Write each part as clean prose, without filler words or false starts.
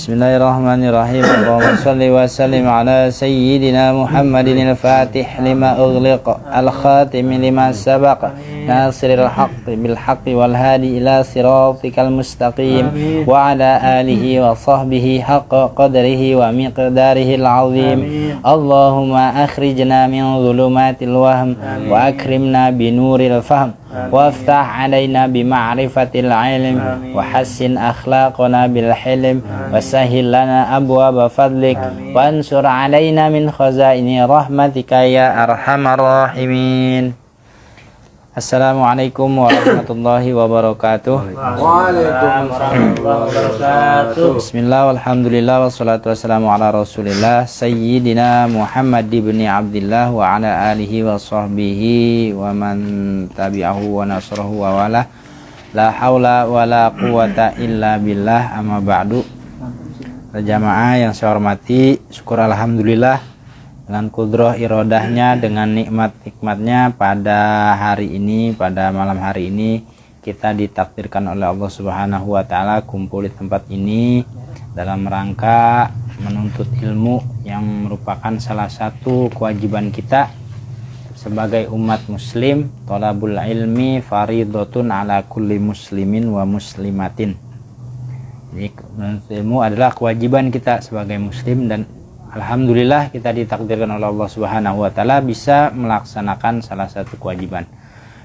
Bismillahirrahmanirrahim. Allahumma salli wa sallim ala sayyidina Muhammadin al-fatih lima ughliq al-khatim lima sabaq nasiril haqqi bil haqqi wal hadi ila siratikal mustaqim wa ala alihi wa sahbihi haqqa qadrihi wa miqdarihi al-azim. Allahumma akhrijna min dhulumatil wahm wa akrimna bi nuril fahm وافتح علينا بمعرفة العلم وحسن أخلاقنا بالحلم وسهل لنا أبواب فضلك وانصر علينا من خزائن رحمتك يا أرحم الراحمين. Assalamualaikum warahmatullahi wabarakatuh. Waalaikumsalam warahmatullahi wabarakatuh. Bismillah walhamdulillah wassalatu wassalamu ala rasulillah Sayyidina Muhammad ibni Abdillah wa ala alihi wa sahbihi wa man tabi'ahu wa nasrahu wa wala. La hawla wa la quwata illa billah, amma ba'du. Jamaah yang saya hormati, syukur alhamdulillah dengan kudroh irodahnya, dengan nikmat-nikmatnya pada hari ini, pada malam hari ini kita ditakdirkan oleh Allah Subhanahu wa Ta'ala kumpul di tempat ini dalam rangka menuntut ilmu yang merupakan salah satu kewajiban kita sebagai umat muslim. Thalabul ilmi faridotun ala kulli muslimin wa muslimatin. Jadi menuntut ilmu adalah kewajiban kita sebagai muslim, dan alhamdulillah kita ditakdirkan oleh Allah Subhanahu wa Ta'ala bisa melaksanakan salah satu kewajiban.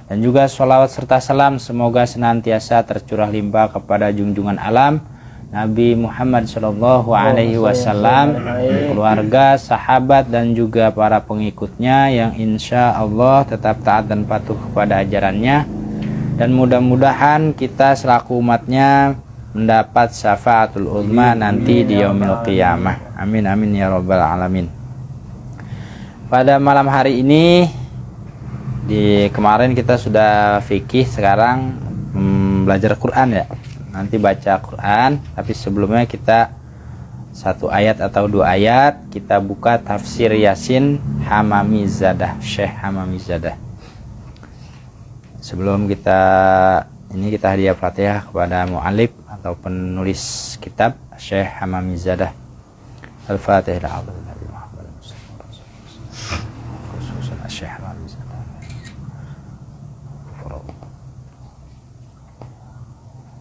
Dan juga sholawat serta salam semoga senantiasa tercurah limpah kepada junjungan alam Nabi Muhammad Shallallahu Alaihi Wasallam, keluarga, sahabat, dan juga para pengikutnya yang insya Allah tetap taat dan patuh kepada ajarannya. Dan mudah-mudahan kita selaku umatnya mendapat syafaatul uzma nanti di yaumil qiyamah. Amin amin ya rabbal alamin. Pada malam hari ini, kemarin kita sudah fikih, sekarang belajar Quran ya. Nanti baca Quran, tapi sebelumnya kita satu ayat atau dua ayat kita buka tafsir Yasin Hamamizadah, Syekh Hamamizadah. Sebelum kita hadiah Fatihah kepada mu'alif atau penulis kitab Syekh Hamamizadah. Al-Fatihah.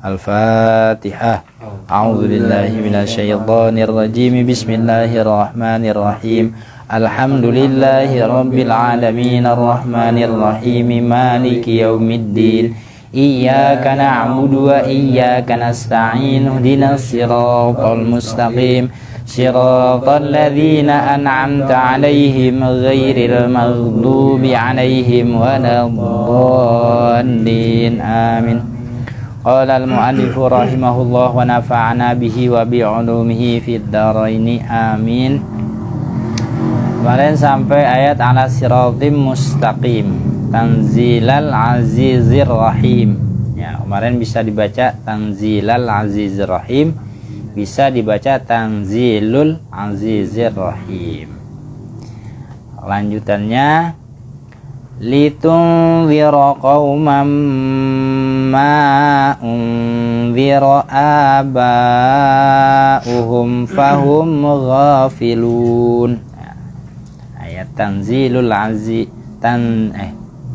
Al-Fatihah. A'udzu billahi minasyaitonir rajim. Bismillahirrahmanirrahim. Alhamdulillahi rabbil alamin arrahmanir rahim maliki yaumiddin. Iyyaka na'budu wa iyyaka nasta'in. Ihdinas siratal mustaqim. Siratal ladzina an'amta 'alaihim ghairil maghdubi 'alaihim waladdallin. Amin. Qala al-mu'allifu rahimahullah wa nafa'ana bihi wa bi'ulumihi fid dharaini. Amin. Kemarin sampai ayat ala siratim mustaqim, tanzilal azizir rahim. Ya, kemarin bisa dibaca tanzilal azizir rahim, bisa dibaca tanzilul azizir rahim. Lanjutannya, litunzira qauman ma unzira aba'uhum fahum ghafilun. Ayat tanzilul aziz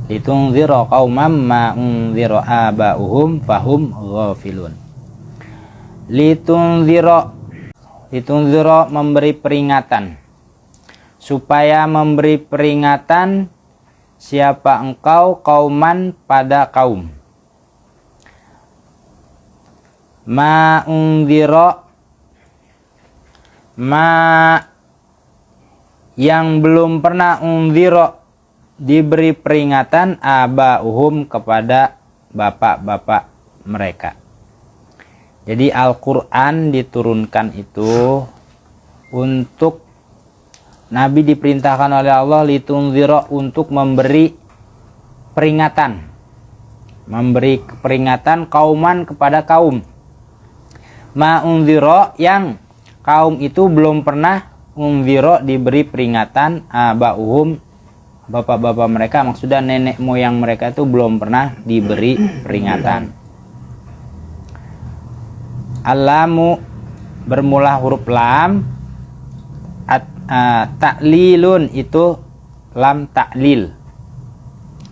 litunzira qauman ma unzira aba'uhum fahum ghafilun. Litunzira memberi peringatan, supaya memberi peringatan siapa engkau, kauman pada kaum. Ma unzira, ma yang belum pernah, unzira diberi peringatan, aba'uhum kepada bapak-bapak mereka. Jadi Al-Quran diturunkan itu untuk Nabi diperintahkan oleh Allah litunzira, untuk memberi peringatan, kauman kepada kaum. Ma unzira yang kaum itu belum pernah, unzira diberi peringatan, aba'uhum bapak-bapak mereka, maksudnya nenek moyang mereka itu belum pernah diberi peringatan. Alamu bermula huruf lam. Ta'lilun itu lam ta'lil.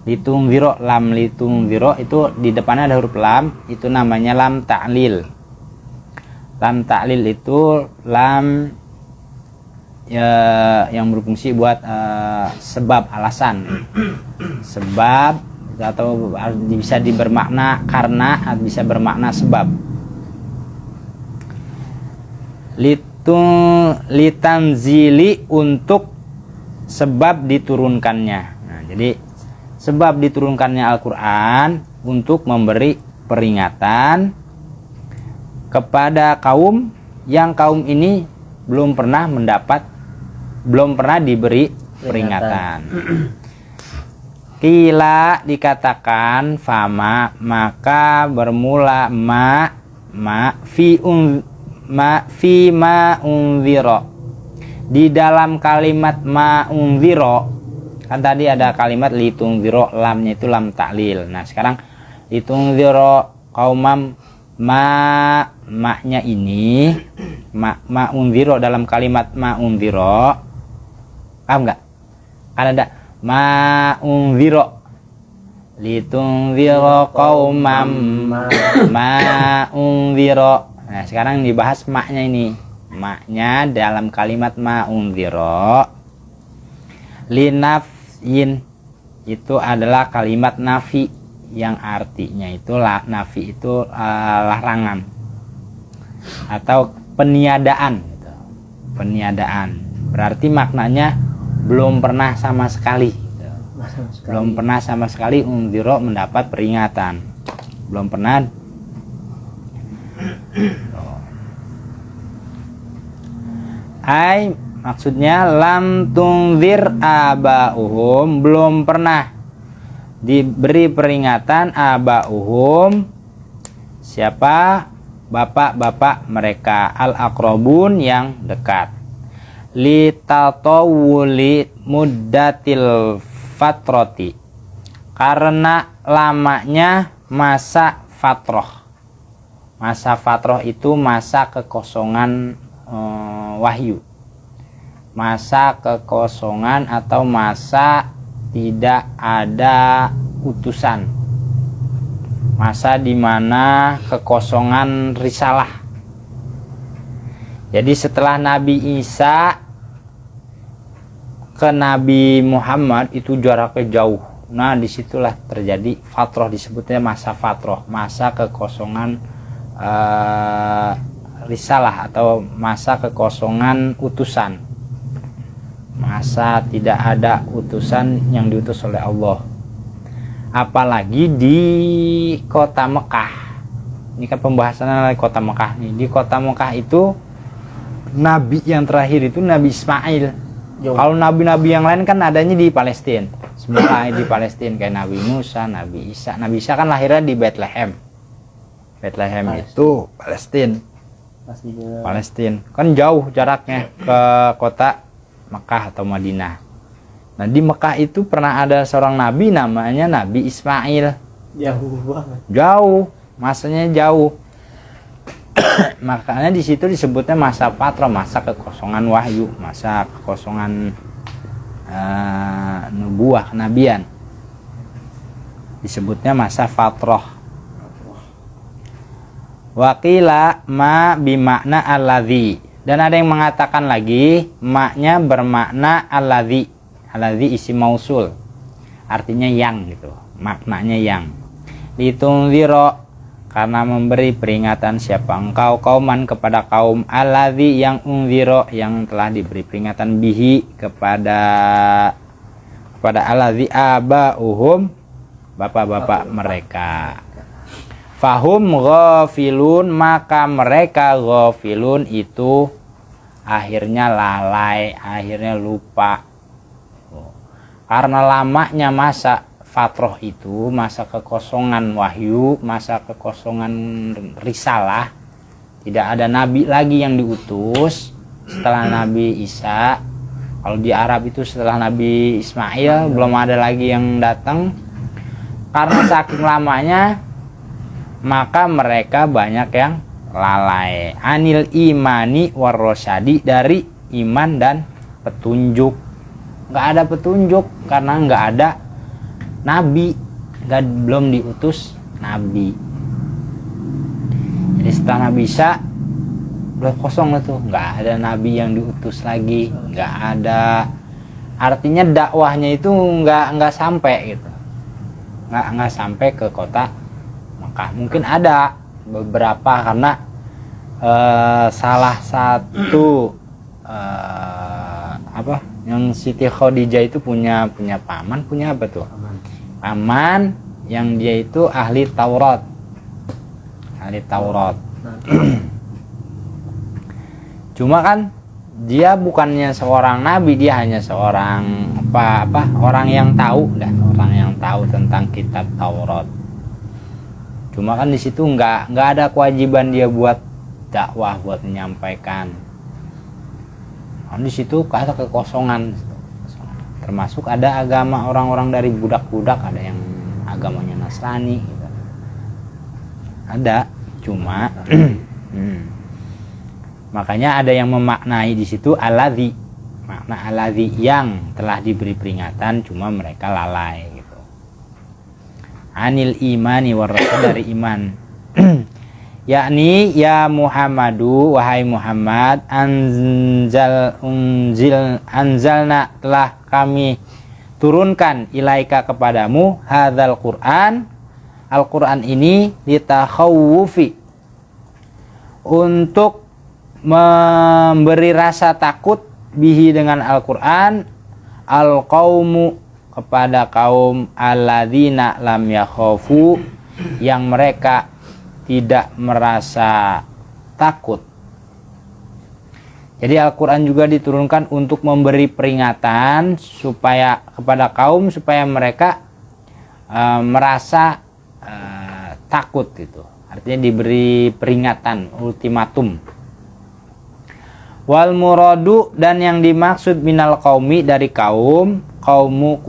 Litungziro, lam litungziro itu di depannya ada huruf lam, itu namanya lam ta'lil. Lam ta'lil itu lam yang berfungsi buat sebab, alasan. Sebab atau bisa bermakna karena, bisa bermakna sebab. Litanzili untuk sebab diturunkannya. Nah, jadi sebab diturunkannya Al-Quran untuk memberi peringatan kepada kaum yang kaum ini belum pernah diberi peringatan. Kila dikatakan fama, maka bermula ma fi ma unziro. Di dalam kalimat ma unziro, kan tadi ada kalimat litungziro, lamnya itu lam ta'lil. Nah sekarang litungziro kaumam, maknya ini ma unziro dalam kalimat ma unziro, paham nggak? Kan ada ma unziro, litungziro kaumam ma unziro. Nah sekarang dibahas maknya ini, maknya dalam kalimat ma unziro. Linafyin itu adalah kalimat nafi yang artinya itu nafi itu larangan atau peniadaan gitu. Peniadaan berarti maknanya belum pernah sama sekali gitu. Belum pernah sama sekali unziro mendapat peringatan, belum pernah. Maksudnya lam tungzir abauhum, belum pernah diberi peringatan abauhum, siapa? Bapak-bapak mereka, al-aqrabun yang dekat. Li tatawuli muddatil fatroti, karena lamanya masa fatroh. Masa fatroh itu masa kekosongan wahyu, masa kekosongan atau masa tidak ada utusan, masa dimana kekosongan risalah. Jadi setelah Nabi Isa ke Nabi Muhammad itu jaraknya jauh. Nah disitulah terjadi fatroh, disebutnya masa fatroh, masa kekosongan risalah atau masa kekosongan utusan, masa tidak ada utusan yang diutus oleh Allah. Apalagi di kota Mekah. Ini kan pembahasannya di kota Mekah nih. Di kota Mekah itu nabi yang terakhir itu Nabi Ismail. Kalau nabi-nabi yang lain kan adanya di Palestina. Semua di Palestina kayak Nabi Musa, Nabi Isa. Nabi Isa kan lahirnya di Bethlehem. Bethlehem itu Palestina. Palestina kan jauh jaraknya ke kota Mekah atau Madinah. Nah di Mekah itu pernah ada seorang nabi namanya Nabi Ismail. Jauh banget. Jauh, masanya jauh. Makanya di situ disebutnya masa fatroh, masa kekosongan wahyu, masa kekosongan nubuah, kenabian. Disebutnya masa fatroh. Wakila ma bimakna alladzi, dan ada yang mengatakan lagi maknya bermakna alladzi. Alladzi isim mausul, artinya yang gitu, maknanya yang. Litunziro, karena memberi peringatan siapa engkau kauman kepada kaum, alladzi yang unziro yang telah diberi peringatan bihi kepada alladzi abauhum, bapak-bapak mereka. Fahum ghafilun, maka mereka ghafilun itu akhirnya lalai, akhirnya lupa. Karena lamanya masa fatroh itu, masa kekosongan wahyu, masa kekosongan risalah, tidak ada nabi lagi yang diutus setelah Nabi Isa. Kalau di Arab itu setelah Nabi Ismail belum ada lagi yang datang. Karena saking lamanya, maka mereka banyak yang lalai. Anil imani warrosyadi, dari iman dan petunjuk. Nggak ada petunjuk karena nggak ada nabi, belum diutus nabi. Jadi setelah Nabi Isa udah kosong lah tuh, nggak ada nabi yang diutus lagi, nggak ada. Artinya dakwahnya itu nggak sampai gitu, nggak sampai ke kota Mekah. Mungkin ada beberapa karena salah satu yang Siti Khadijah itu punya paman, punya apa tuh? Paman yang dia itu ahli Taurat. Cuma kan dia bukannya seorang nabi, dia hanya seorang orang yang tahu tentang kitab Taurat. Cuma kan di situ nggak ada kewajiban dia buat dakwah, buat menyampaikan. Di situ ada kekosongan. Termasuk ada agama orang-orang dari budak-budak, ada yang agamanya Nasrani gitu. Ada, cuma makanya ada yang memaknai di situ aladzi, makna aladzi yang telah diberi peringatan, cuma mereka lalai gitu. Anil imani warrasul, dari iman. Yakni ya Muhammadu, wahai Muhammad, anzalna, telah kami turunkan ilaika kepadamu hadzal Quran, Al-Quran ini, litakhawufi, untuk memberi rasa takut, bihi dengan Al-Quran, al-qaumu, kepada kaum alladzina lam yakhafu, yang mereka tidak merasa takut. Jadi Al-Quran juga diturunkan untuk memberi peringatan supaya kepada kaum, supaya mereka merasa takut gitu. Artinya diberi peringatan, ultimatum. Wal muradu, dan yang dimaksud minal qaumi, dari kaumu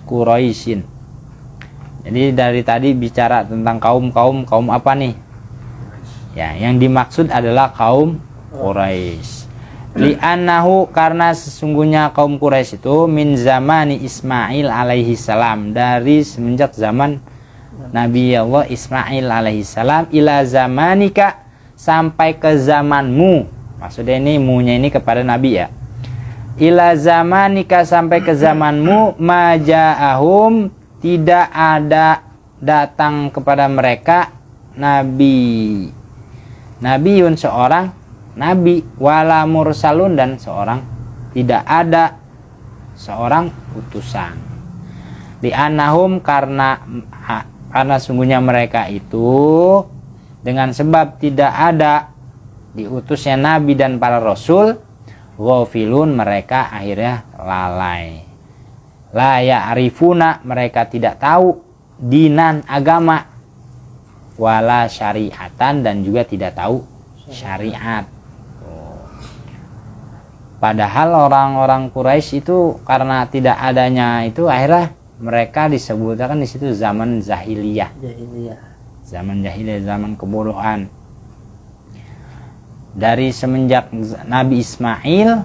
Quraisyin. Jadi dari tadi bicara tentang kaum apa nih? Ya, yang dimaksud adalah kaum Quraisy. Li'annahu, karena sesungguhnya kaum Quraisy itu min zamani Ismail alaihi salam, dari semenjak zaman Nabi Allah Ismail alaihi salam, ila zamanika, sampai ke zamanmu. Maksudnya ini munya ini kepada Nabi ya. Ila zamanika, sampai ke zamanmu, maja'ahum, tidak ada datang kepada mereka nabiun, seorang nabi, wala mursalun, dan tidak ada seorang utusan. Li'annahum, karena sungguhnya mereka itu dengan sebab tidak ada diutusnya nabi dan para rasul, ghafilun, mereka akhirnya lalai. La ya'rifuna, mereka tidak tahu, dinan, agama, wala syariatan, dan juga tidak tahu syariat. Padahal orang-orang Quraisy itu karena tidak adanya itu, akhirnya mereka disebutkan di situ zaman jahiliyah. Zaman jahiliyah, zaman kebodohan. Dari semenjak Nabi Ismail,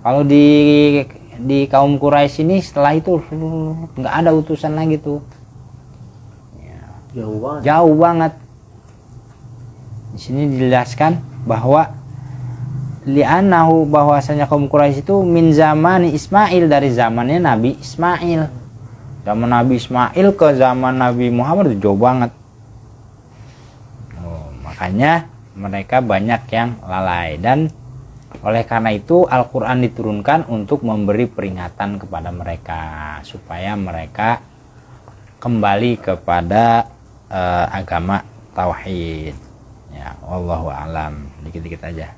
kalau di kaum Quraisy ini setelah itu nggak ada utusan lagi tuh. Jauh banget. Di sini dijelaskan bahwa li'annahu, bahwasanya kaum Quraisy itu min zamani Ismail, dari zamannya Nabi Ismail. Zaman Nabi Ismail ke zaman Nabi Muhammad itu jauh banget. Makanya mereka banyak yang lalai, dan oleh karena itu Al-Quran diturunkan untuk memberi peringatan kepada mereka supaya mereka kembali kepada agama tauhid. Ya, wallahu a'lam. Dikit-dikit aja.